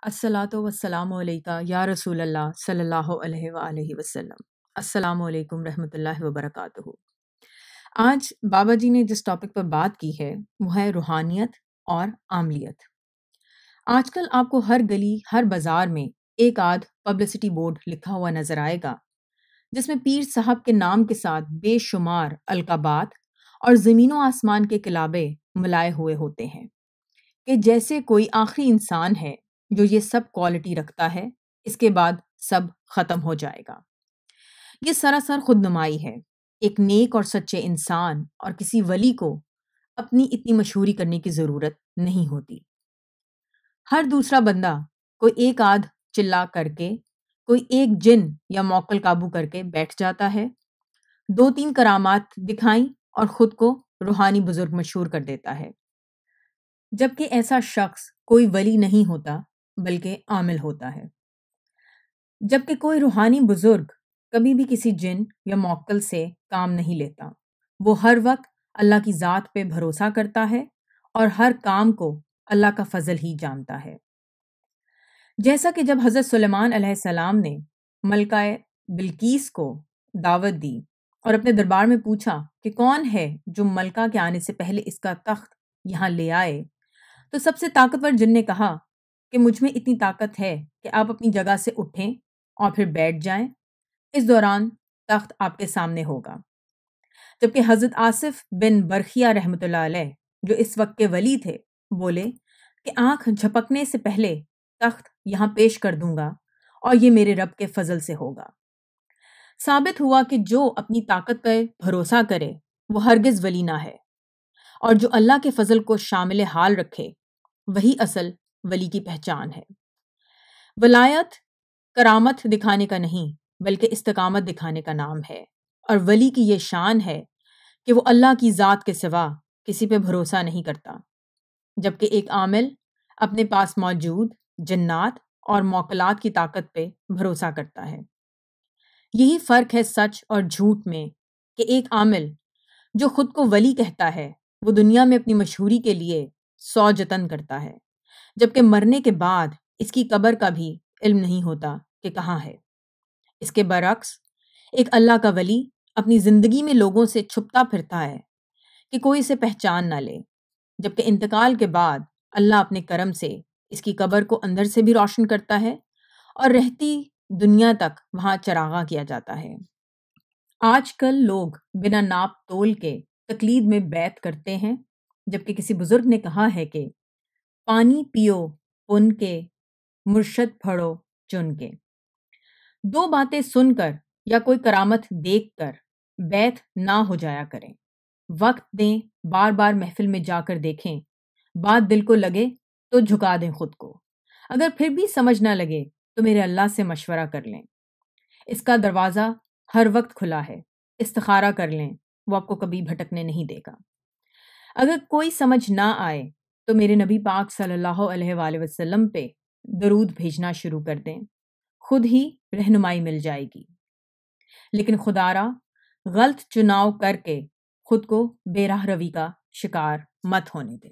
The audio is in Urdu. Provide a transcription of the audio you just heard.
الصلاۃ والسلام علیکہ یا رسول اللہ صلی اللہ علیہ وآلہ وسلم۔ السلام علیکم رحمۃ اللہ وبرکاتہ۔ آج بابا جی نے جس ٹاپک پر بات کی ہے وہ ہے روحانیت اور عاملیت۔ آج کل آپ کو ہر گلی ہر بازار میں ایک آدھ پبلسٹی بورڈ لکھا ہوا نظر آئے گا جس میں پیر صاحب کے نام کے ساتھ بے شمار القابات اور زمین و آسمان کے کلابے ملائے ہوئے ہوتے ہیں کہ جیسے کوئی آخری انسان ہے جو یہ سب کوالٹی رکھتا ہے، اس کے بعد سب ختم ہو جائے گا۔ یہ سراسر خود نمائی ہے۔ ایک نیک اور سچے انسان اور کسی ولی کو اپنی اتنی مشہوری کرنے کی ضرورت نہیں ہوتی۔ ہر دوسرا بندہ کوئی ایک آدھ چلا کر کے، کوئی ایک جن یا موکل قابو کر کے بیٹھ جاتا ہے، دو تین کرامات دکھائیں اور خود کو روحانی بزرگ مشہور کر دیتا ہے، جبکہ ایسا شخص کوئی ولی نہیں ہوتا بلکہ عامل ہوتا ہے۔ جبکہ کوئی روحانی بزرگ کبھی بھی کسی جن یا موکل سے کام نہیں لیتا، وہ ہر وقت اللہ کی ذات پہ بھروسہ کرتا ہے اور ہر کام کو اللہ کا فضل ہی جانتا ہے۔ جیسا کہ جب حضرت سلیمان علیہ السلام نے ملکہ بلقیس کو دعوت دی اور اپنے دربار میں پوچھا کہ کون ہے جو ملکہ کے آنے سے پہلے اس کا تخت یہاں لے آئے، تو سب سے طاقتور جن نے کہا کہ مجھ میں اتنی طاقت ہے کہ آپ اپنی جگہ سے اٹھیں اور پھر بیٹھ جائیں، اس دوران تخت آپ کے سامنے ہوگا۔ جبکہ حضرت آصف بن برخیہ رحمۃ اللہ علیہ جو اس وقت کے ولی تھے بولے کہ آنکھ جھپکنے سے پہلے تخت یہاں پیش کر دوں گا اور یہ میرے رب کے فضل سے ہوگا۔ ثابت ہوا کہ جو اپنی طاقت پہ بھروسہ کرے وہ ہرگز ولی نہ ہے، اور جو اللہ کے فضل کو شامل حال رکھے وہی اصل ولی کی پہچان ہے۔ ولایت کرامت دکھانے کا نہیں بلکہ استقامت دکھانے کا نام ہے، اور ولی کی یہ شان ہے کہ وہ اللہ کی ذات کے سوا کسی پہ بھروسہ نہیں کرتا، جبکہ ایک عامل اپنے پاس موجود جنات اور موکلات کی طاقت پہ بھروسہ کرتا ہے۔ یہی فرق ہے سچ اور جھوٹ میں کہ ایک عامل جو خود کو ولی کہتا ہے وہ دنیا میں اپنی مشہوری کے لیے 100 جتن کرتا ہے، جبکہ مرنے کے بعد اس کی قبر کا بھی علم نہیں ہوتا کہ کہاں ہے۔ اس کے برعکس ایک اللہ کا ولی اپنی زندگی میں لوگوں سے چھپتا پھرتا ہے کہ کوئی اسے پہچان نہ لے، جبکہ انتقال کے بعد اللہ اپنے کرم سے اس کی قبر کو اندر سے بھی روشن کرتا ہے اور رہتی دنیا تک وہاں چراغاں کیا جاتا ہے۔ آج کل لوگ بنا ناپ تول کے تقلید میں بیعت کرتے ہیں، جبکہ کسی بزرگ نے کہا ہے کہ پانی پیو پن کے، مرشد پڑھو چن کے۔ دو باتیں سن کر یا کوئی کرامت دیکھ کر بیعت نہ ہو جایا کریں، وقت دیں، بار بار محفل میں جا کر دیکھیں، بات دل کو لگے تو جھکا دیں خود کو، اگر پھر بھی سمجھ نہ لگے تو میرے اللہ سے مشورہ کر لیں، اس کا دروازہ ہر وقت کھلا ہے، استخارہ کر لیں، وہ آپ کو کبھی بھٹکنے نہیں دے گا۔ اگر کوئی سمجھ نہ آئے تو میرے نبی پاک صلی اللہ علیہ وآلہ وسلم پہ درود بھیجنا شروع کر دیں، خود ہی رہنمائی مل جائے گی۔ لیکن خدارا غلط چناؤ کر کے خود کو بے راہ روی کا شکار مت ہونے دیں۔